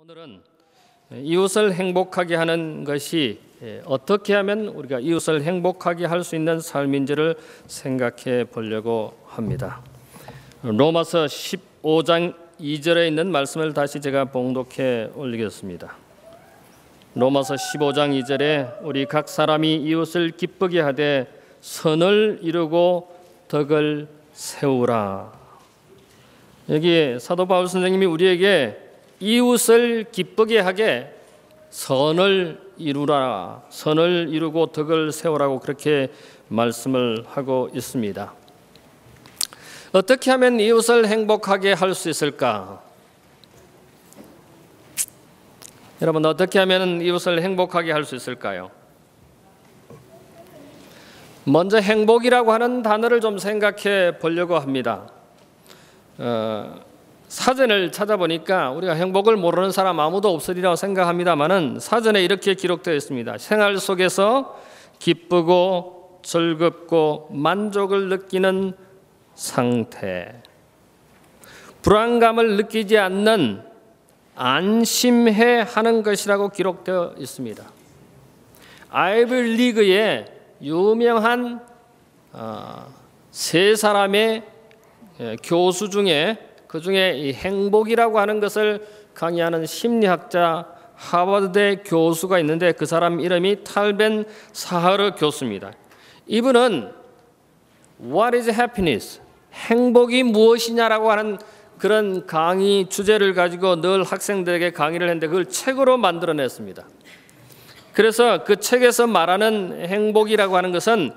오늘은 이웃을 행복하게 하는 것이 어떻게 하면 우리가 이웃을 행복하게 할 수 있는 삶인지를 생각해 보려고 합니다. 로마서 15장 2절에 있는 말씀을 다시 제가 봉독해 올리겠습니다. 로마서 15장 2절에 우리 각 사람이 이웃을 기쁘게 하되 선을 이루고 덕을 세우라. 여기 사도 바울 선생님이 우리에게 이웃을 기쁘게 하게 선을 이루라, 선을 이루고 덕을 세우라고 그렇게 말씀을 하고 있습니다. 어떻게 하면 이웃을 행복하게 할 수 있을까? 여러분, 어떻게 하면 이웃을 행복하게 할 수 있을까요? 먼저 행복이라고 하는 단어를 좀 생각해 보려고 합니다. 사전을 찾아보니까 우리가 행복을 모르는 사람 아무도 없으리라고 생각합니다만은 사전에 이렇게 기록되어 있습니다. 생활 속에서 기쁘고 즐겁고 만족을 느끼는 상태, 불안감을 느끼지 않는 안심해 하는 것이라고 기록되어 있습니다. 아이비리그의 유명한 세 사람의 교수 중에 그중에 이 행복이라고 하는 것을 강의하는 심리학자 하버드대 교수가 있는데 그 사람 이름이 탈벤 사하르 교수입니다. 이분은 What is happiness? 행복이 무엇이냐라고 하는 그런 강의 주제를 가지고 늘 학생들에게 강의를 했는데 그걸 책으로 만들어냈습니다. 그래서 그 책에서 말하는 행복이라고 하는 것은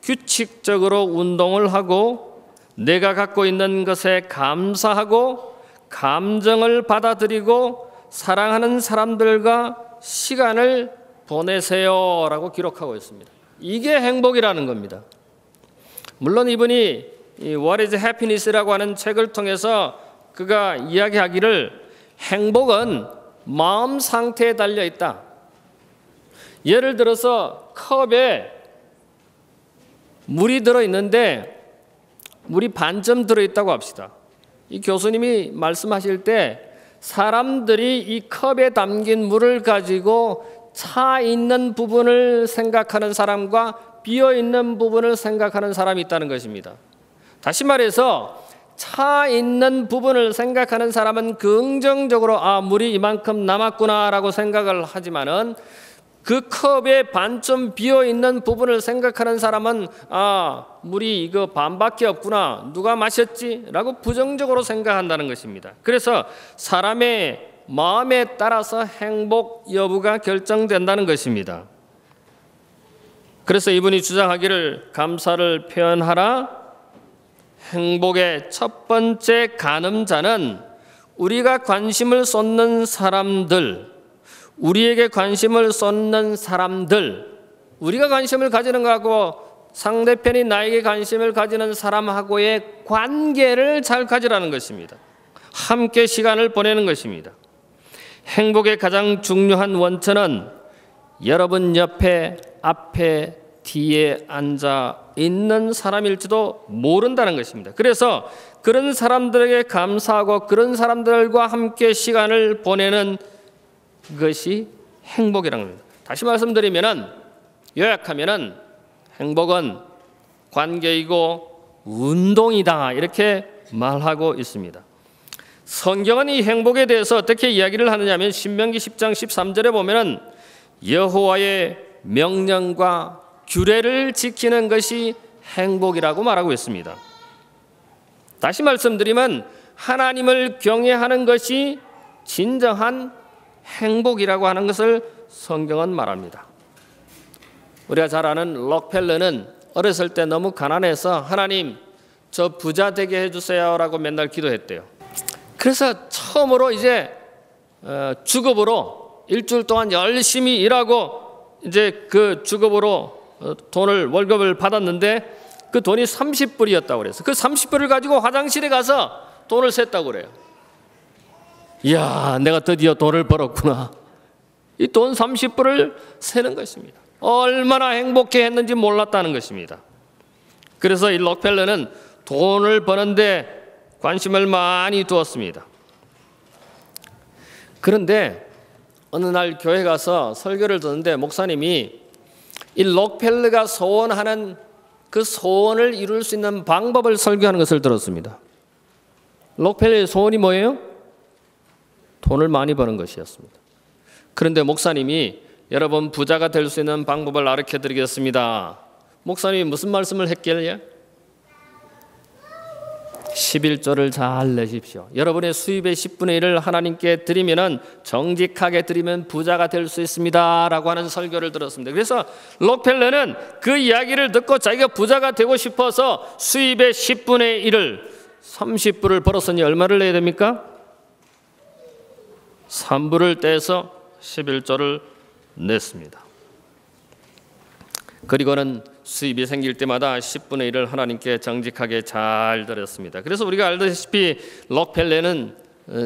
규칙적으로 운동을 하고 내가 갖고 있는 것에 감사하고 감정을 받아들이고 사랑하는 사람들과 시간을 보내세요라고 기록하고 있습니다. 이게 행복이라는 겁니다. 물론 이분이 What is happiness라고 하는 책을 통해서 그가 이야기하기를 행복은 마음 상태에 달려 있다. 예를 들어서 컵에 물이 들어있는데 물이 반쯤 들어있다고 합시다. 이 교수님이 말씀하실 때 사람들이 이 컵에 담긴 물을 가지고 차 있는 부분을 생각하는 사람과 비어 있는 부분을 생각하는 사람이 있다는 것입니다. 다시 말해서 차 있는 부분을 생각하는 사람은 긍정적으로 물이 이만큼 남았구나라고 생각을 하지만은 그 컵에 반쯤 비어있는 부분을 생각하는 사람은 물이 이거 반밖에 없구나, 누가 마셨지? 라고 부정적으로 생각한다는 것입니다. 그래서 사람의 마음에 따라서 행복 여부가 결정된다는 것입니다. 그래서 이분이 주장하기를 감사를 표현하라. 행복의 첫 번째 가늠자는 우리가 관심을 쏟는 사람들, 우리에게 관심을 쏟는 사람들, 우리가 관심을 가지는 것하고 상대편이 나에게 관심을 가지는 사람하고의 관계를 잘 가지라는 것입니다. 함께 시간을 보내는 것입니다. 행복의 가장 중요한 원천은 여러분 옆에, 앞에, 뒤에 앉아 있는 사람일지도 모른다는 것입니다. 그래서 그런 사람들에게 감사하고 그런 사람들과 함께 시간을 보내는 그것이 행복이라는 겁니다. 다시 말씀드리면은 요약하면은 행복은 관계이고 운동이다 이렇게 말하고 있습니다. 성경은 이 행복에 대해서 어떻게 이야기를 하느냐면 신명기 10장 13절에 보면은 여호와의 명령과 규례를 지키는 것이 행복이라고 말하고 있습니다. 다시 말씀드리면 하나님을 경외하는 것이 진정한 행복이라고 하는 것을 성경은 말합니다. 우리가 잘 아는 록펠러는 어렸을 때 너무 가난해서 하나님 저 부자 되게 해주세요 라고 맨날 기도했대요. 그래서 처음으로 이제 주급으로 일주일 동안 열심히 일하고 이제 그 주급으로 월급을 받았는데 그 돈이 30불이었다고 그래서 그 30불을 가지고 화장실에 가서 돈을 셌다고 그래요. 이야, 내가 드디어 돈을 벌었구나. 이 돈 30불을 세는 것입니다. 얼마나 행복해 했는지 몰랐다는 것입니다. 그래서 이 록펠러는 돈을 버는데 관심을 많이 두었습니다. 그런데 어느 날 교회 가서 설교를 듣는데 목사님이 이 록펠러가 소원하는 그 소원을 이룰 수 있는 방법을 설교하는 것을 들었습니다. 록펠러의 소원이 뭐예요? 돈을 많이 버는 것이었습니다. 그런데 목사님이 여러분 부자가 될 수 있는 방법을 가르쳐 드리겠습니다. 목사님이 무슨 말씀을 했길래? 11조를 잘 내십시오. 여러분의 수입의 10분의 1을 하나님께 드리면 정직하게 드리면 부자가 될 수 있습니다 라고 하는 설교를 들었습니다. 그래서 록펠러는 그 이야기를 듣고 자기가 부자가 되고 싶어서 수입의 10분의 1을 30불을 벌었으니 얼마를 내야 됩니까? 3불을 떼서 11조를 냈습니다. 그리고는 수입이 생길 때마다 10분의 1을 하나님께 정직하게 잘 드렸습니다. 그래서 우리가 알다시피 록펠러는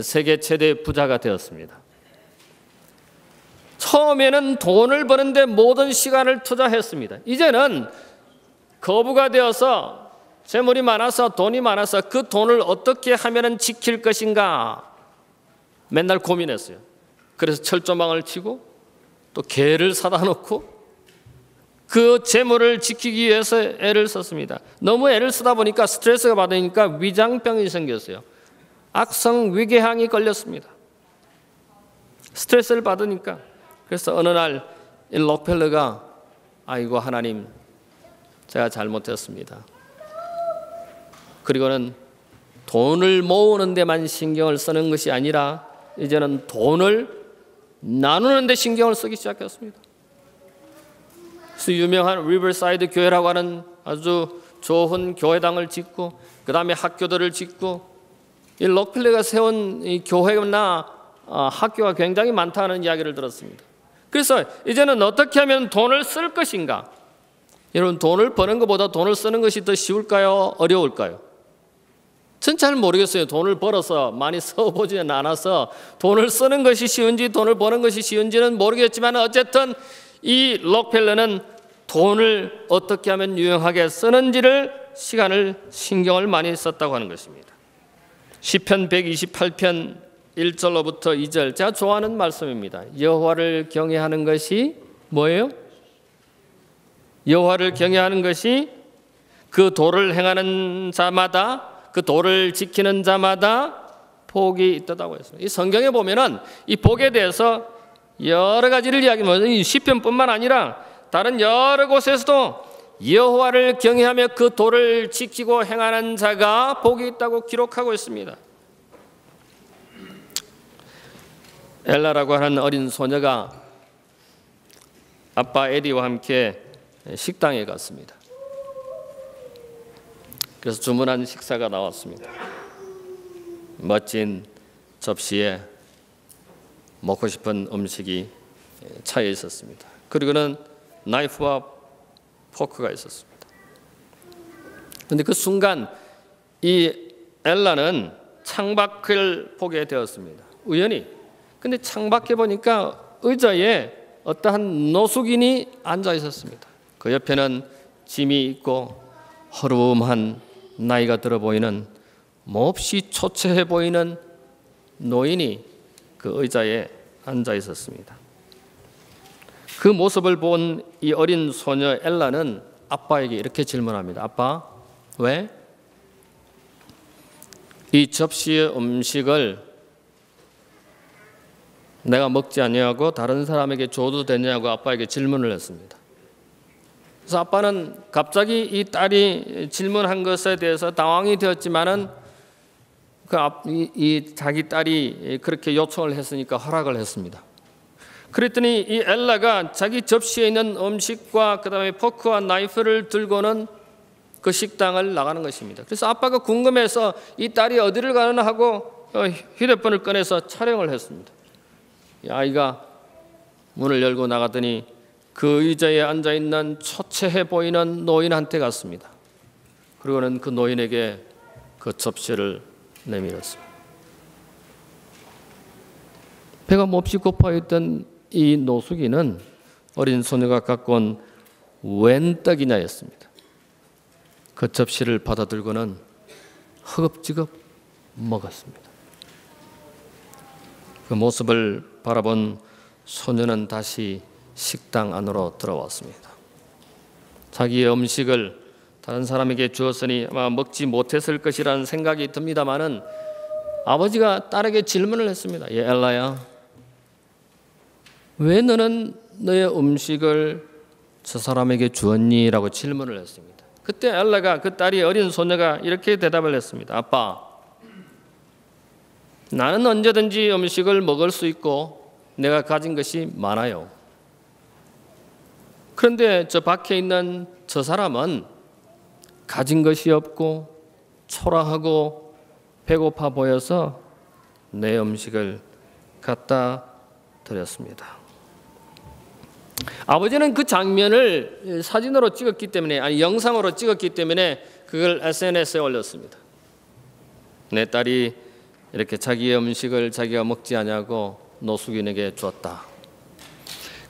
세계 최대 부자가 되었습니다. 처음에는 돈을 버는데 모든 시간을 투자했습니다. 이제는 거부가 되어서 재물이 많아서 돈이 많아서 그 돈을 어떻게 하면 지킬 것인가 맨날 고민했어요. 그래서 철조망을 치고 또 개를 사다 놓고 그 재물을 지키기 위해서 애를 썼습니다. 너무 애를 쓰다 보니까 스트레스가 받으니까 위장병이 생겼어요. 악성 위궤양이 걸렸습니다. 스트레스를 받으니까. 그래서 어느 날 이 록펠러가 아이고 하나님 제가 잘못했습니다. 그리고는 돈을 모으는 데만 신경을 쓰는 것이 아니라 이제는 돈을 나누는 데 신경을 쓰기 시작했습니다. 그래서 유명한 리버사이드 교회라고 하는 아주 좋은 교회당을 짓고 그 다음에 학교들을 짓고 이 록펠러가 세운 이 교회나 학교가 굉장히 많다는 이야기를 들었습니다. 그래서 이제는 어떻게 하면 돈을 쓸 것인가? 여러분 돈을 버는 것보다 돈을 쓰는 것이 더 쉬울까요? 어려울까요? 전 잘 모르겠어요. 돈을 벌어서 많이 써보지는 않아서 돈을 쓰는 것이 쉬운지 돈을 버는 것이 쉬운지는 모르겠지만 어쨌든 이 록펠러는 돈을 어떻게 하면 유용하게 쓰는지를 시간을 신경을 많이 썼다고 하는 것입니다. 시편 128편 1절로부터 2절 제가 좋아하는 말씀입니다. 여호와를 경외하는 것이 뭐예요? 여호와를 경외하는 것이 그 도를 행하는 자마다 그 도를 지키는 자마다 복이 있다고 했습니다. 이 성경에 보면은 이 복에 대해서 여러 가지를 이야기합니다. 이 시편뿐만 아니라 다른 여러 곳에서도 여호와를 경외하며 그 도를 지키고 행하는 자가 복이 있다고 기록하고 있습니다. 엘라라고 하는 어린 소녀가 아빠 에디와 함께 식당에 갔습니다. 그래서 주문한 식사가 나왔습니다. 멋진 접시에 먹고 싶은 음식이 차여 있었습니다. 그리고는 나이프와 포크가 있었습니다. 그런데 그 순간 이 엘라는 창밖을 보게 되었습니다. 우연히. 근데 창밖에 보니까 의자에 어떠한 노숙인이 앉아 있었습니다. 그 옆에는 짐이 있고 허름한 나이가 들어 보이는 몹시 초췌해 보이는 노인이 그 의자에 앉아 있었습니다. 그 모습을 본 이 어린 소녀 엘라는 아빠에게 이렇게 질문합니다. 아빠, 왜? 이 접시의 음식을 내가 먹지 아니하고 다른 사람에게 줘도 되냐고 아빠에게 질문을 했습니다. 그래서 아빠는 갑자기 이 딸이 질문한 것에 대해서 당황이 되었지만은 자기 딸이 그렇게 요청을 했으니까 허락을 했습니다. 그랬더니 이 엘라가 자기 접시에 있는 음식과 그다음에 포크와 나이프를 들고는 그 식당을 나가는 것입니다. 그래서 아빠가 궁금해서 이 딸이 어디를 가나 하고 휴대폰을 꺼내서 촬영을 했습니다. 이 아이가 문을 열고 나가더니 그 의자에 앉아있는 초췌해 보이는 노인한테 갔습니다. 그리고는 그 노인에게 그 접시를 내밀었습니다. 배가 몹시 고파있던 이 노숙인은 어린 소녀가 갖고 온 웬 떡이냐였습니다. 그 접시를 받아들고는 허겁지겁 먹었습니다. 그 모습을 바라본 소녀는 다시 식당 안으로 들어왔습니다. 자기의 음식을 다른 사람에게 주었으니 아마 먹지 못했을 것이라는 생각이 듭니다마는 아버지가 딸에게 질문을 했습니다. 엘라야, 왜 너는 너의 음식을 저 사람에게 주었니? 라고 질문을 했습니다. 그때 엘라가, 그 딸이, 어린 소녀가 이렇게 대답을 했습니다. 아빠, 나는 언제든지 음식을 먹을 수 있고 내가 가진 것이 많아요. 그런데 저 밖에 있는 저 사람은 가진 것이 없고 초라하고 배고파 보여서 내 음식을 갖다 드렸습니다. 아버지는 그 장면을 사진으로 찍었기 때문에, 아니 영상으로 찍었기 때문에 그걸 SNS에 올렸습니다. 내 딸이 이렇게 자기의 음식을 자기가 먹지 않냐고 노숙인에게 주었다.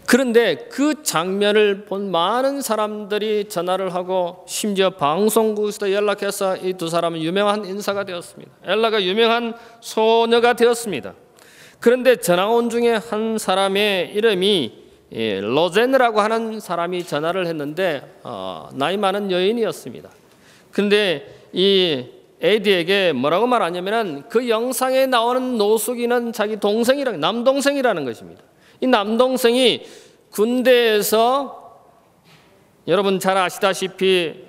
그런데 그 장면을 본 많은 사람들이 전화를 하고 심지어 방송국에서도 연락해서 이 두 사람은 유명한 인사가 되었습니다. 엘라가 유명한 소녀가 되었습니다. 그런데 전화 온 중에 한 사람의 이름이 로젠이라고 하는 사람이 전화를 했는데 나이 많은 여인이었습니다. 그런데 이 에디에게 뭐라고 말하냐면 그 영상에 나오는 노숙인은 자기 동생이라는, 남동생이라는 것입니다. 이 남동생이 군대에서 여러분 잘 아시다시피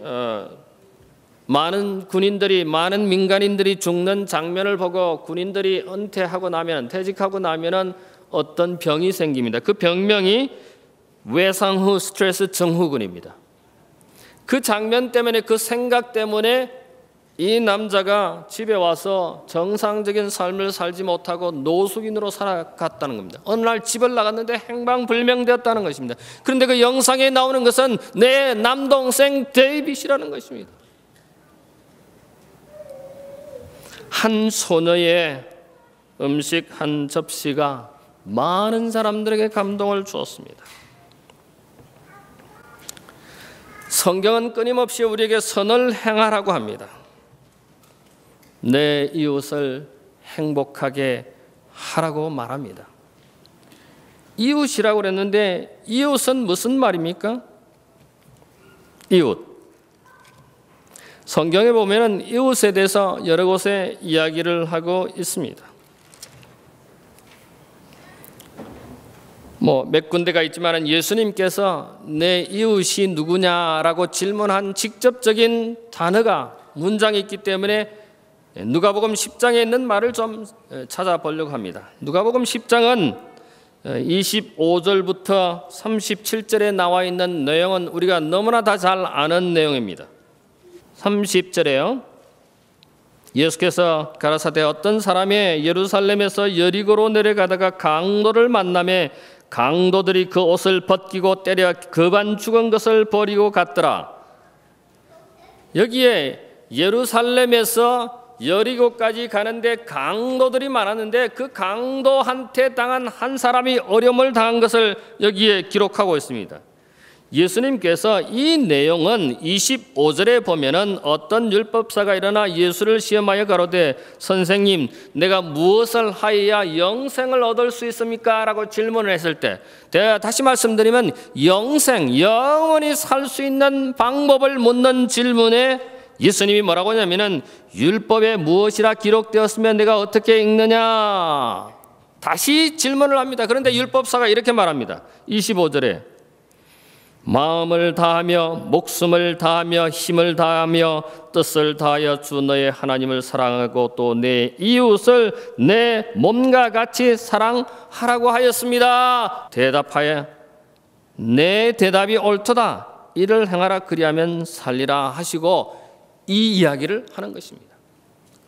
많은 군인들이, 많은 민간인들이 죽는 장면을 보고 군인들이 은퇴하고 나면, 퇴직하고 나면은 어떤 병이 생깁니다. 그 병명이 외상 후 스트레스 증후군입니다. 그 장면 때문에, 그 생각 때문에 이 남자가 집에 와서 정상적인 삶을 살지 못하고 노숙인으로 살아갔다는 겁니다. 어느 날 집을 나갔는데 행방불명되었다는 것입니다. 그런데 그 영상에 나오는 것은 내 남동생 데이빗이라는 것입니다. 한 소녀의 음식 한 접시가 많은 사람들에게 감동을 주었습니다. 성경은 끊임없이 우리에게 선을 행하라고 합니다. 내 이웃을 행복하게 하라고 말합니다. 이웃이라고 그랬는데 이웃은 무슨 말입니까? 이웃. 성경에 보면 이웃에 대해서 여러 곳에 이야기를 하고 있습니다. 몇 군데가 있지만 예수님께서 내 이웃이 누구냐라고 질문한 직접적인 단어가, 문장이 있기 때문에 누가복음 10장에 있는 말을 좀 찾아보려고 합니다. 누가복음 10장은 25절부터 37절에 나와 있는 내용은 우리가 너무나 다 잘 아는 내용입니다. 30절에요. 예수께서 가라사대 어떤 사람이 예루살렘에서 여리고로 내려가다가 강도를 만나매 강도들이 그 옷을 벗기고 때려 거반 죽은 것을 버리고 갔더라. 여기에 예루살렘에서 여리고까지 가는데 강도들이 많았는데 그 강도한테 당한 한 사람이 어려움을 당한 것을 여기에 기록하고 있습니다. 예수님께서 이 내용은 25절에 보면은 어떤 율법사가 일어나 예수를 시험하여 가로되 선생님 내가 무엇을 하여야 영생을 얻을 수 있습니까? 라고 질문을 했을 때, 다시 말씀드리면 영원히 살 수 있는 방법을 묻는 질문에 예수님이 뭐라고 하냐면은 율법에 무엇이라 기록되었으면 내가 어떻게 읽느냐, 다시 질문을 합니다. 그런데 율법사가 이렇게 말합니다. 25절에 마음을 다하며 목숨을 다하며 힘을 다하며 뜻을 다하여 주 너의 하나님을 사랑하고 또 내 이웃을 내 몸과 같이 사랑하라고 하였습니다. 대답하여 내 대답이 옳도다, 이를 행하라, 그리하면 살리라 하시고 이 이야기를 하는 것입니다.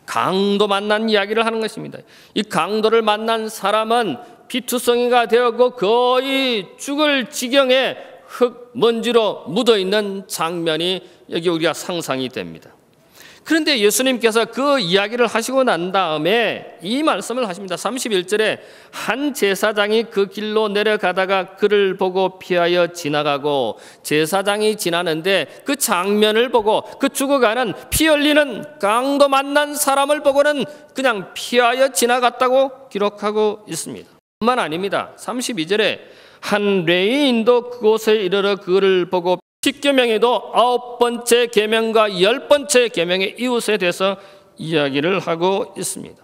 강도 만난 이야기를 하는 것입니다. 이 강도를 만난 사람은 피투성이가 되었고 거의 죽을 지경에 흙 먼지로 묻어있는 장면이 여기 우리가 상상이 됩니다. 그런데 예수님께서 그 이야기를 하시고 난 다음에 이 말씀을 하십니다. 31절에 한 제사장이 그 길로 내려가다가 그를 보고 피하여 지나가고, 제사장이 지나는데 그 장면을 보고 그 죽어가는 피 흘리는 강도 만난 사람을 보고는 그냥 피하여 지나갔다고 기록하고 있습니다. 뿐만 아닙니다. 32절에 한 레위인도 그곳에 이르러 그를 보고 10계명에도 9번째 계명과 10번째 계명의 이웃에 대해서 이야기를 하고 있습니다.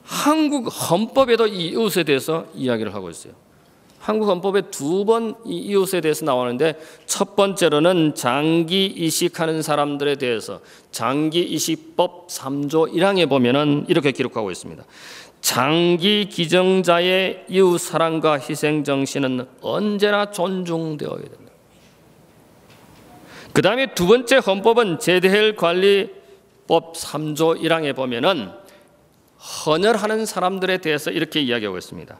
한국 헌법에도 이 이웃에 대해서 이야기를 하고 있어요. 한국 헌법에 2번 이 이웃에 대해서 나오는데, 첫 번째로는 장기 이식하는 사람들에 대해서 장기 이식법 3조 1항에 보면은 이렇게 기록하고 있습니다. 장기 기증자의 이웃 사랑과 희생 정신은 언제나 존중되어야 된다. 그 다음에 두 번째 헌법은 제대할 관리법 3조 1항에 보면은 헌혈하는 사람들에 대해서 이렇게 이야기하고 있습니다.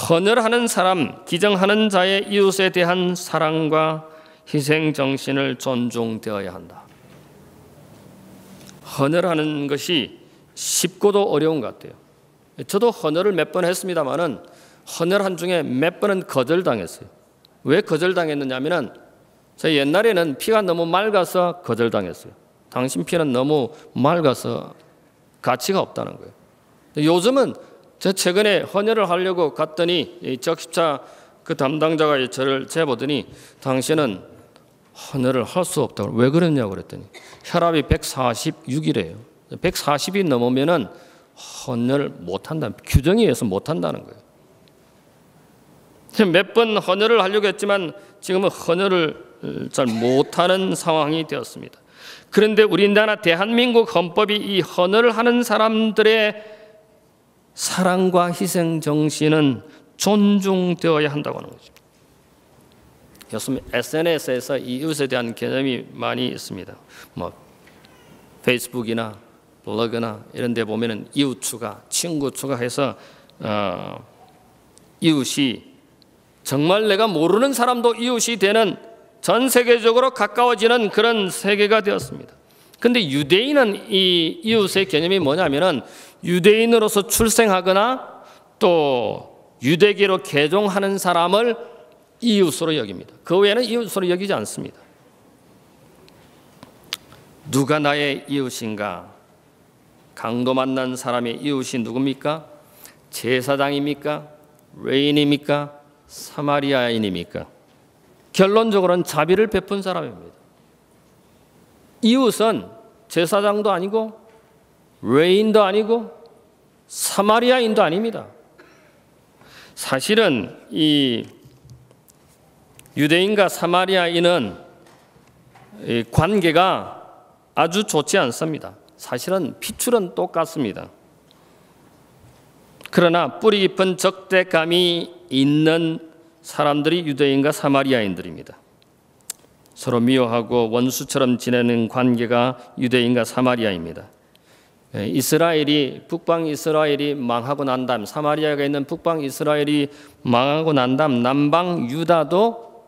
헌혈하는 사람, 기증하는 자의 이웃에 대한 사랑과 희생 정신을 존중되어야 한다. 헌혈하는 것이 쉽고도 어려운 것 같아요. 저도 헌혈을 몇 번 했습니다만은 헌혈한 중에 몇 번은 거절당했어요. 왜 거절당했느냐면은 저 옛날에는 피가 너무 맑아서 거절당했어요. 당신 피는 너무 맑아서 가치가 없다는 거예요. 요즘은 저 최근에 헌혈을 하려고 갔더니 적십자 그 담당자가 저를 재보더니 당신은 헌혈을 할 수 없다고. 왜 그랬냐고 그랬더니 혈압이 146이래요. 140이 넘으면은 헌혈을 못한다. 규정에 의해서 못한다는 거예요. 몇 번 헌혈을 하려고 했지만 지금은 헌혈을 잘 못하는 상황이 되었습니다. 그런데 우리나라 대한민국 헌법이 이 헌혈을 하는 사람들의 사랑과 희생 정신은 존중되어야 한다고 하는 거죠. 요즘 SNS에서 이웃에 대한 개념이 많이 있습니다. 뭐 페이스북이나 블로그나 이런 데 보면은 이웃 추가, 친구 추가해서 이웃이 정말 내가 모르는 사람도 이웃이 되는 전 세계적으로 가까워지는 그런 세계가 되었습니다. 그런데 유대인은 이 이웃의 개념이 뭐냐면은 유대인으로서 출생하거나 또 유대계로 개종하는 사람을 이웃으로 여깁니다. 그 외에는 이웃으로 여기지 않습니다. 누가 나의 이웃인가? 강도 만난 사람의 이웃이 누굽니까? 제사장입니까? 레위인입니까? 사마리아인입니까? 결론적으로는 자비를 베푼 사람입니다. 이웃은 제사장도 아니고 레위인도 아니고 사마리아인도 아닙니다. 사실은 이 유대인과 사마리아인은 관계가 아주 좋지 않습니다. 사실은 피줄은 똑같습니다. 그러나 뿌리 깊은 적대감이 있는 사람들이 유대인과 사마리아인들입니다. 서로 미워하고 원수처럼 지내는 관계가 유대인과 사마리아입니다. 북방 이스라엘이 망하고 난 다음, 사마리아가 있는 북방 이스라엘이 망하고 난 다음 남방 유다도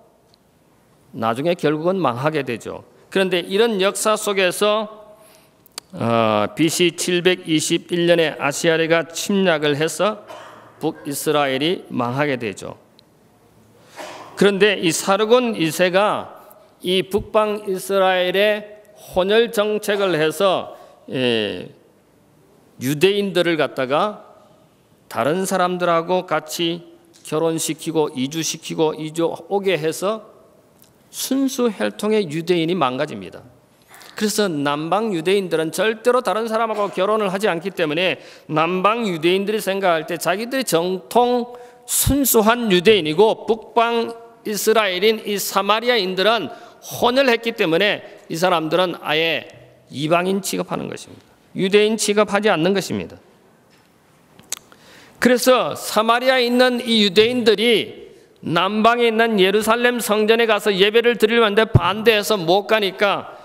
나중에 결국은 망하게 되죠. 그런데 이런 역사 속에서 BC 721년에 아시아리가 침략을 해서 북이스라엘이 망하게 되죠. 그런데 이 사르곤 2세가 이 북방 이스라엘의 혼혈 정책을 해서 유대인들을 갖다가 다른 사람들하고 같이 결혼시키고 이주 오게 해서 순수 혈통의 유대인이 망가집니다. 그래서 남방 유대인들은 절대로 다른 사람하고 결혼을 하지 않기 때문에 남방 유대인들이 생각할 때 자기들이 정통 순수한 유대인이고 북방 이스라엘인 이 사마리아인들은 혼혈했기 때문에 이 사람들은 아예 이방인 취급하는 것입니다. 유대인 취급하지 않는 것입니다. 그래서 사마리아에 있는 이 유대인들이 남방에 있는 예루살렘 성전에 가서 예배를 드리려고 하는데 반대해서 못 가니까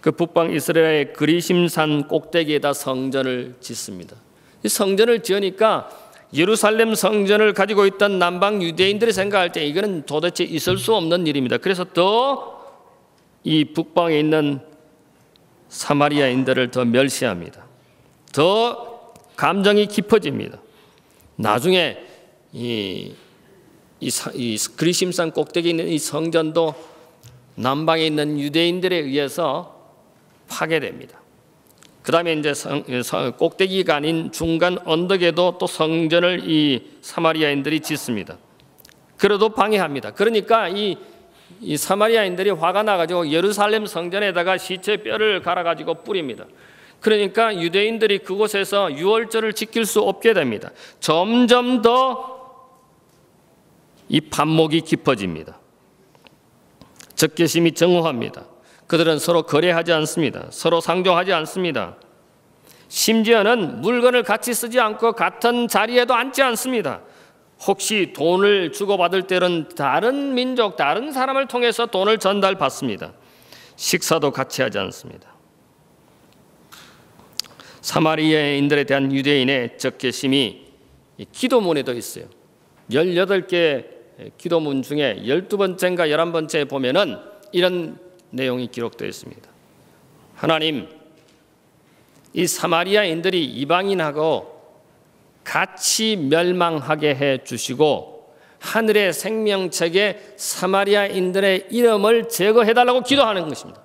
그 북방 이스라엘의 그리심산 꼭대기에다 성전을 짓습니다. 이 성전을 지으니까 예루살렘 성전을 가지고 있던 남방 유대인들이 생각할 때 이거는 도대체 있을 수 없는 일입니다. 그래서 더 이 북방에 있는 사마리아인들을 더 멸시합니다. 더 감정이 깊어집니다. 나중에 이 그리심산 꼭대기에 있는 이 성전도 남방에 있는 유대인들에 의해서 파괴됩니다. 그 다음에 이제 꼭대기가 아닌 중간 언덕에도 또 성전을 이 사마리아인들이 짓습니다. 그래도 방해합니다. 그러니까 이 사마리아인들이 화가 나가지고 예루살렘 성전에다가 시체 뼈를 갈아가지고 뿌립니다. 그러니까 유대인들이 그곳에서 유월절을 지킬 수 없게 됩니다. 점점 더 이 반목이 깊어집니다. 적개심이 정오합니다. 그들은 서로 거래하지 않습니다. 서로 상종하지 않습니다. 심지어는 물건을 같이 쓰지 않고 같은 자리에도 앉지 않습니다. 혹시 돈을 주고받을 때는 다른 민족, 다른 사람을 통해서 돈을 전달받습니다. 식사도 같이 하지 않습니다. 사마리아인들에 대한 유대인의 적개심이 기도문에도 있어요. 18개 기도문 중에 12번째인가 11번째에 보면은 이런 내용이 기록되어 있습니다. 하나님, 이 사마리아인들이 이방인하고 같이 멸망하게 해 주시고 하늘의 생명책에 사마리아인들의 이름을 제거해달라고 기도하는 것입니다.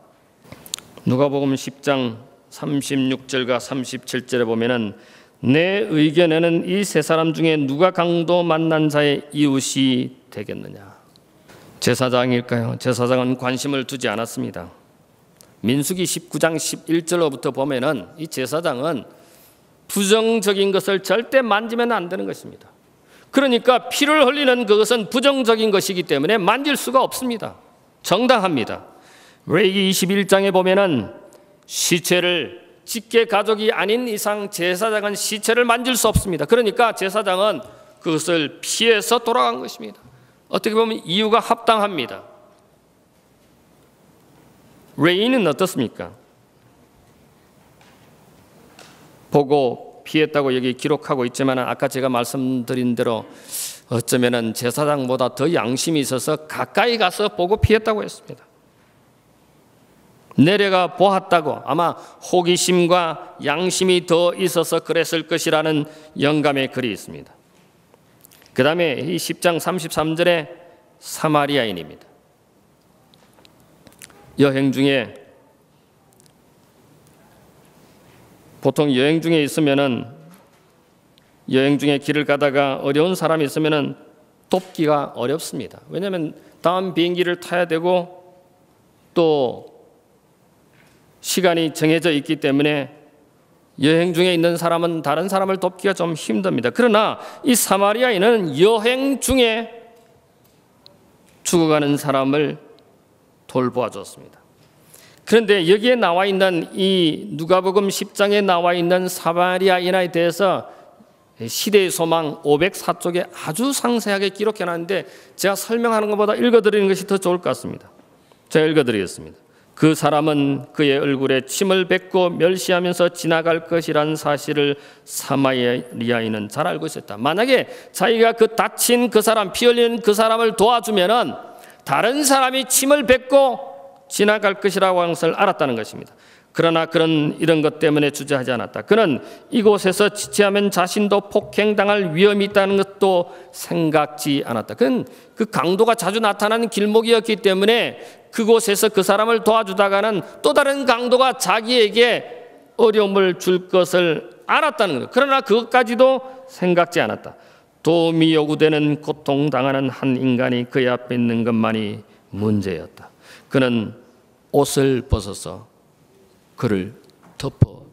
누가복음 10장 36절과 37절에 보면은 내 의견에는 이 세 사람 중에 누가 강도 만난 자의 이웃이 되겠느냐. 제사장일까요? 제사장은 관심을 두지 않았습니다. 민수기 19장 11절로부터 보면은 이 제사장은 부정적인 것을 절대 만지면 안 되는 것입니다. 그러니까 피를 흘리는 그것은 부정적인 것이기 때문에 만질 수가 없습니다. 정당합니다. 레위기 21장에 보면은 시체를 직계 가족이 아닌 이상 제사장은 시체를 만질 수 없습니다. 그러니까 제사장은 그것을 피해서 돌아간 것입니다. 어떻게 보면 이유가 합당합니다. 레위는 어떻습니까? 보고 피했다고 여기 기록하고 있지만 아까 제가 말씀드린 대로 어쩌면 제사장보다 더 양심이 있어서 가까이 가서 보고 피했다고 했습니다. 내려가 보았다고, 아마 호기심과 양심이 더 있어서 그랬을 것이라는 영감의 글이 있습니다. 그 다음에 이 10장 33절에 사마리아인입니다. 여행 중에 보통 여행 중에 있으면은 여행 중에 길을 가다가 어려운 사람이 있으면은 돕기가 어렵습니다. 왜냐하면 다음 비행기를 타야 되고 또 시간이 정해져 있기 때문에 여행 중에 있는 사람은 다른 사람을 돕기가 좀 힘듭니다. 그러나 이 사마리아인은 여행 중에 죽어가는 사람을 돌보아 줬습니다. 그런데 여기에 나와 있는 이 누가복음 10장에 나와 있는 사마리아인에 대해서 시대의 소망 504쪽에 아주 상세하게 기록해 놨는데 제가 설명하는 것보다 읽어드리는 것이 더 좋을 것 같습니다. 제가 읽어드리겠습니다. 그 사람은 그의 얼굴에 침을 뱉고 멸시하면서 지나갈 것이라는 사실을 사마리아인은 잘 알고 있었다. 만약에 자기가 그 다친 그 사람, 피 흘리는 그 사람을 도와주면은 다른 사람이 침을 뱉고 지나갈 것이라고 하는 것을 알았다는 것입니다. 그러나 그런 이런 것 때문에 주저하지 않았다. 그는 이곳에서 지체하면 자신도 폭행당할 위험이 있다는 것도 생각지 않았다. 그는 그 강도가 자주 나타나는 길목이었기 때문에 그곳에서 그 사람을 도와주다가는 또 다른 강도가 자기에게 어려움을 줄 것을 알았다는 거예요. 그러나 그것까지도 생각지 않았다. 도움이 요구되는 고통당하는 한 인간이 그의 앞에 있는 것만이 문제였다. 그는 옷을 벗어서 그를 덮어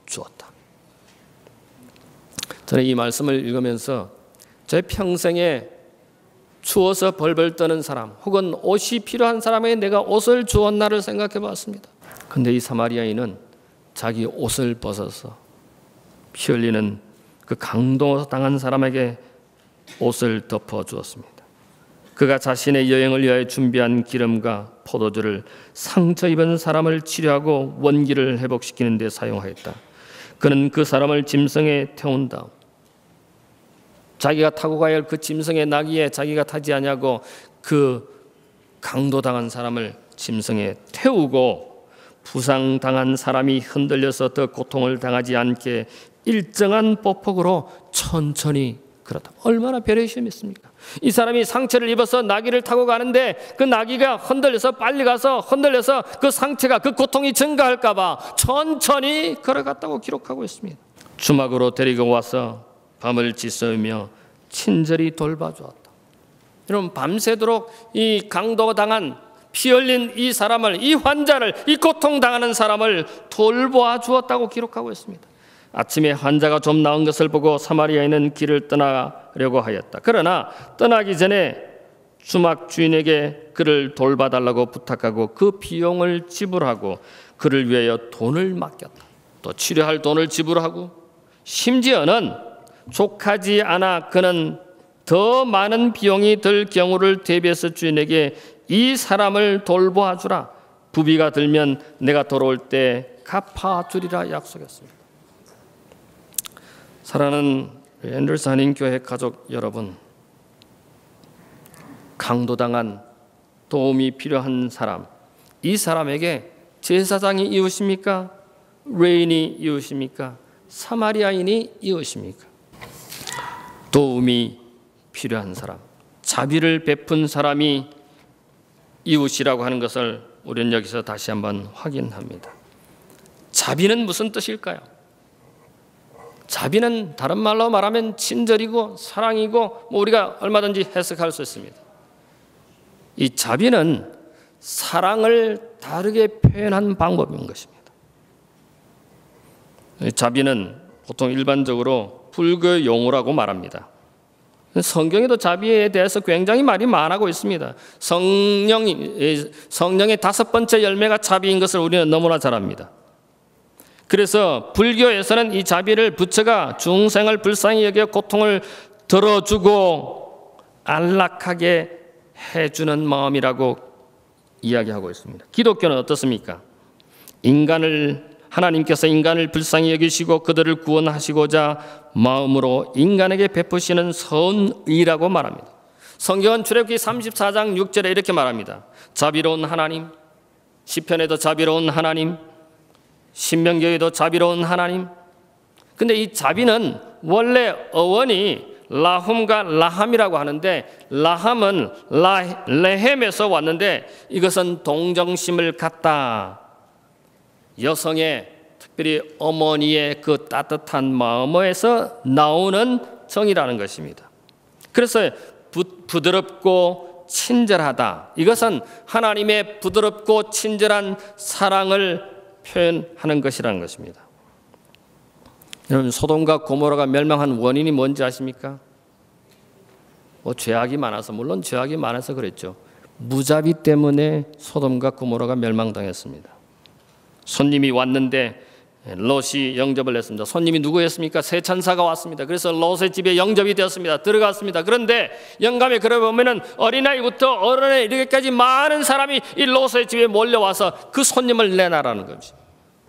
주었다. 저는 이 말씀을 읽으면서 제 평생에 추워서 벌벌 떠는 사람 혹은 옷이 필요한 사람에게 내가 옷을 주었나를 생각해 봤습니다. 그런데 이 사마리아인은 자기 옷을 벗어서 피 흘리는 그 강도당한 사람에게 옷을 덮어 주었습니다. 그가 자신의 여행을 위하여 준비한 기름과 포도주를 상처 입은 사람을 치료하고 원기를 회복시키는 데 사용하였다. 그는 그 사람을 짐승에 태운 다음 자기가 타고 가야 할 그 짐승의 나귀에 자기가 타지 아니하고 그 강도당한 사람을 짐승에 태우고 부상당한 사람이 흔들려서 더 고통을 당하지 않게 일정한 보폭으로 천천히 그렇다. 얼마나 배려심이 있습니까? 이 사람이 상처를 입어서 나귀를 타고 가는데 그 나귀가 흔들려서 빨리 가서 흔들려서 그 상처가 그 고통이 증가할까 봐 천천히 걸어갔다고 기록하고 있습니다. 주막으로 데리고 와서 밤을 지새우며 친절히 돌봐주었다. 여러분, 밤새도록 이 강도당한 피 흘린 이 사람을, 이 환자를, 이 고통당하는 사람을 돌보아 주었다고 기록하고 있습니다. 아침에 환자가 좀 나은 것을 보고 사마리아인은 길을 떠나려고 하였다. 그러나 떠나기 전에 주막 주인에게 그를 돌봐달라고 부탁하고 그 비용을 지불하고 그를 위하여 돈을 맡겼다. 또 치료할 돈을 지불하고 심지어는 족하지 않아 그는 더 많은 비용이 들 경우를 대비해서 주인에게 이 사람을 돌보아 주라. 부비가 들면 내가 돌아올 때 갚아주리라 약속했습니다. 사랑하는 앤더슨 한인교회 가족 여러분, 강도당한 도움이 필요한 사람, 이 사람에게 제사장이 이웃입니까? 레인이 이웃입니까? 사마리아인이 이웃입니까? 도움이 필요한 사람, 자비를 베푼 사람이 이웃이라고 하는 것을 우리는 여기서 다시 한번 확인합니다. 자비는 무슨 뜻일까요? 자비는 다른 말로 말하면 친절이고 사랑이고 우리가 얼마든지 해석할 수 있습니다. 이 자비는 사랑을 다르게 표현한 방법인 것입니다. 자비는 보통 일반적으로 불교 용어라고 말합니다. 성경에도 자비에 대해서 굉장히 말이 많아고 있습니다. 성령의 5번째 열매가 자비인 것을 우리는 너무나 잘 압니다. 그래서 불교에서는 이 자비를 부처가 중생을 불쌍히 여겨 고통을 덜어주고 안락하게 해주는 마음이라고 이야기하고 있습니다. 기독교는 어떻습니까? 하나님께서 인간을 불쌍히 여기시고 그들을 구원하시고자 마음으로 인간에게 베푸시는 선의라고 말합니다. 성경은 출애굽기 34장 6절에 이렇게 말합니다. 자비로운 하나님, 시편에도 자비로운 하나님, 신명기에도 자비로운 하나님. 근데 이 자비는 원래 어원이 라훔과 라함이라고 하는데, 라함은 레헴에서 왔는데 이것은 동정심을 갖다, 여성의 특별히 어머니의 그 따뜻한 마음에서 나오는 정이라는 것입니다. 그래서 부드럽고 친절하다, 이것은 하나님의 부드럽고 친절한 사랑을 표현하는 것이라는 것입니다. 여러분, 소돔과 고모라가 멸망한 원인이 뭔지 아십니까? 죄악이 많아서, 물론 죄악이 많아서 그랬죠. 무자비 때문에 소돔과 고모라가 멸망당했습니다. 손님이 왔는데 롯이 영접을 했습니다. 손님이 누구였습니까? 새 천사가 왔습니다. 그래서 롯의 집에 영접이 되었습니다. 들어갔습니다. 그런데 영감에 그래 보면은 어린아이부터 어른에 이르기까지 많은 사람이 이 롯의 집에 몰려와서 그 손님을 내놔라는 거죠.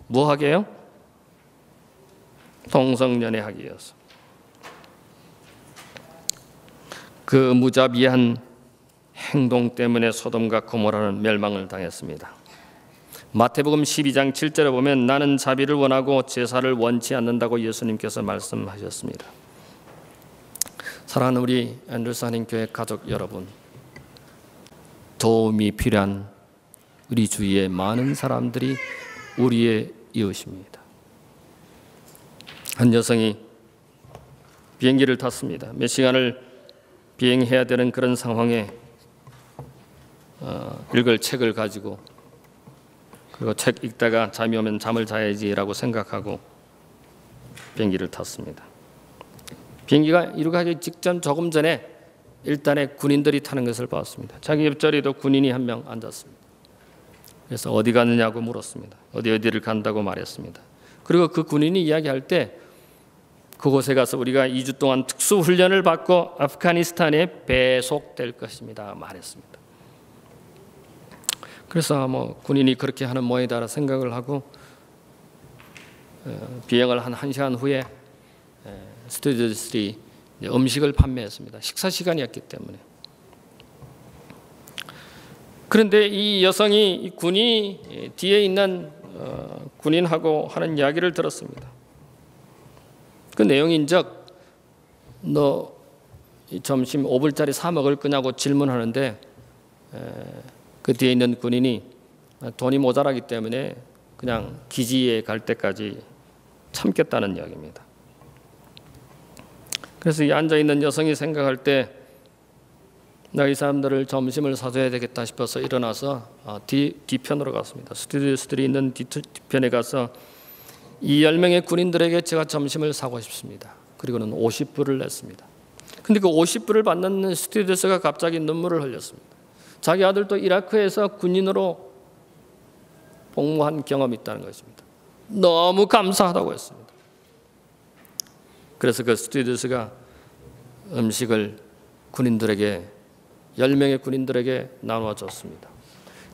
뭐 하게요? 동성연애하기 위해서. 그 무자비한 행동 때문에 소돔과 고모라는 멸망을 당했습니다. 마태복음 12장 7절에 보면 나는 자비를 원하고 제사를 원치 않는다고 예수님께서 말씀하셨습니다. 사랑하는 우리 앤더슨 한인교회 가족 여러분, 도움이 필요한 우리 주위의 많은 사람들이 우리의 이웃입니다. 한 여성이 비행기를 탔습니다. 몇 시간을 비행해야 되는 그런 상황에 읽을 책을 가지고, 그리고 책 읽다가 잠이 오면 잠을 자야지라고 생각하고 비행기를 탔습니다. 비행기가 이륙하기 직전 조금 전에 일단에 군인들이 타는 것을 봤습니다. 자기 옆자리에도 군인이 한 명 앉았습니다. 그래서 어디 가느냐고 물었습니다. 어디를 간다고 말했습니다. 그리고 그 군인이 이야기할 때 그곳에 가서 우리가 2주 동안 특수훈련을 받고 아프가니스탄에 배속될 것입니다 말했습니다. 그래서 군인이 그렇게 하는 모양이다 생각을 하고 비행을 한 1시간 후에 스튜어디스들이 음식을 판매했습니다. 식사 시간이었기 때문에. 그런데 이 여성이, 이 군이 뒤에 있는 군인하고 하는 이야기를 들었습니다. 그 내용인즉 너 점심 5불짜리 사 먹을 거냐고 질문하는데 그 뒤에 있는 군인이 돈이 모자라기 때문에 그냥 기지에 갈 때까지 참겠다는 이야기입니다. 그래서 이 앉아있는 여성이 생각할 때 나 이 사람들을 점심을 사줘야 되겠다 싶어서 일어나서 뒤편으로 갔습니다. 스튜디오스들이 있는 뒤편에 가서 이 10명의 군인들에게 제가 점심을 사고 싶습니다. 그리고는 50불을 냈습니다. 근데 그 50불을 받는 스튜디오스가 갑자기 눈물을 흘렸습니다. 자기 아들도 이라크에서 군인으로 복무한 경험이 있다는 것입니다. 너무 감사하다고 했습니다. 그래서 그 스튜디오스가 음식을 군인들에게 10명의 군인들에게 나누어 줬습니다.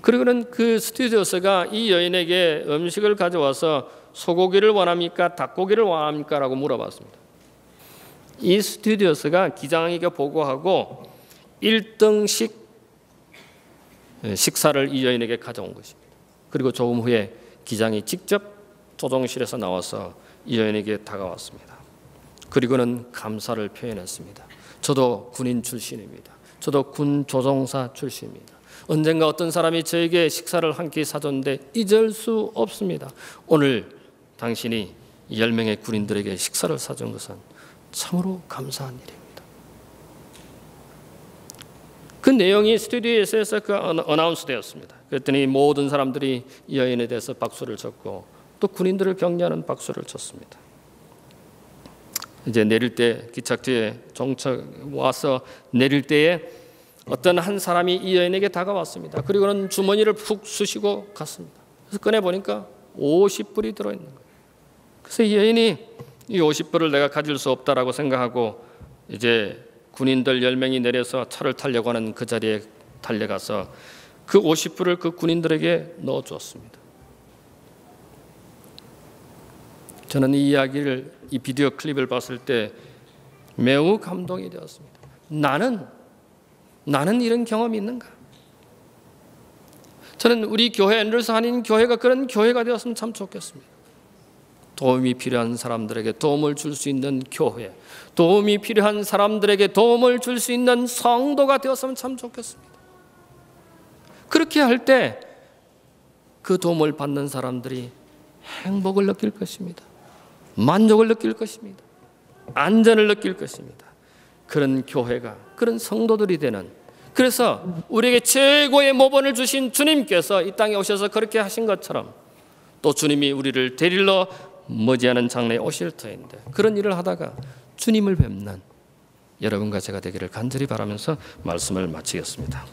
그리고는 그 스튜디오스가 이 여인에게 음식을 가져와서 소고기를 원합니까? 닭고기를 원합니까? 라고 물어봤습니다. 이 스튜디오스가 기장에게 보고하고 1등식 식사를 이 여인에게 가져온 것입니다. 그리고 조금 후에 기장이 직접 조종실에서 나와서 이 여인에게 다가왔습니다. 그리고는 감사를 표현했습니다. 저도 군인 출신입니다. 저도 군 조종사 출신입니다. 언젠가 어떤 사람이 저에게 식사를 한 끼 사줬는데 잊을 수 없습니다. 오늘 당신이 10명의 군인들에게 식사를 사준 것은 참으로 감사한 일입니다. 그 내용이 스튜디오에서 그 어나운스 되었습니다. 그랬더니 모든 사람들이 이 여인에 대해서 박수를 쳤고 또 군인들을 격려하는 박수를 쳤습니다. 이제 내릴 때 기착지에 정착 와서 내릴 때에 어떤 한 사람이 이 여인에게 다가왔습니다. 그리고는 주머니를 푹 쑤시고 갔습니다. 그래서 꺼내 보니까 50불이 들어있는 거예요. 그래서 이 여인이 이 50불을 내가 가질 수 없다라고 생각하고 이제 군인들 10명이 내려서 차를 타려고 하는 그 자리에 달려가서 그 50불을 그 군인들에게 넣어 주었습니다. 저는 이 이야기를, 이 비디오 클립을 봤을 때 매우 감동이 되었습니다. 나는 이런 경험이 있는가? 저는 우리 교회, 앤드루스 한인 교회가 그런 교회가 되었으면 참 좋겠습니다. 도움이 필요한 사람들에게 도움을 줄 수 있는 교회, 도움이 필요한 사람들에게 도움을 줄 수 있는 성도가 되었으면 참 좋겠습니다. 그렇게 할 때 그 도움을 받는 사람들이 행복을 느낄 것입니다. 만족을 느낄 것입니다. 안전을 느낄 것입니다. 그런 교회가, 그런 성도들이 되는, 그래서 우리에게 최고의 모본을 주신 주님께서 이 땅에 오셔서 그렇게 하신 것처럼 또 주님이 우리를 데리러 머지않은 장래에 오실 터인데 그런 일을 하다가 주님을 뵙는 여러분과 제가 되기를 간절히 바라면서 말씀을 마치겠습니다.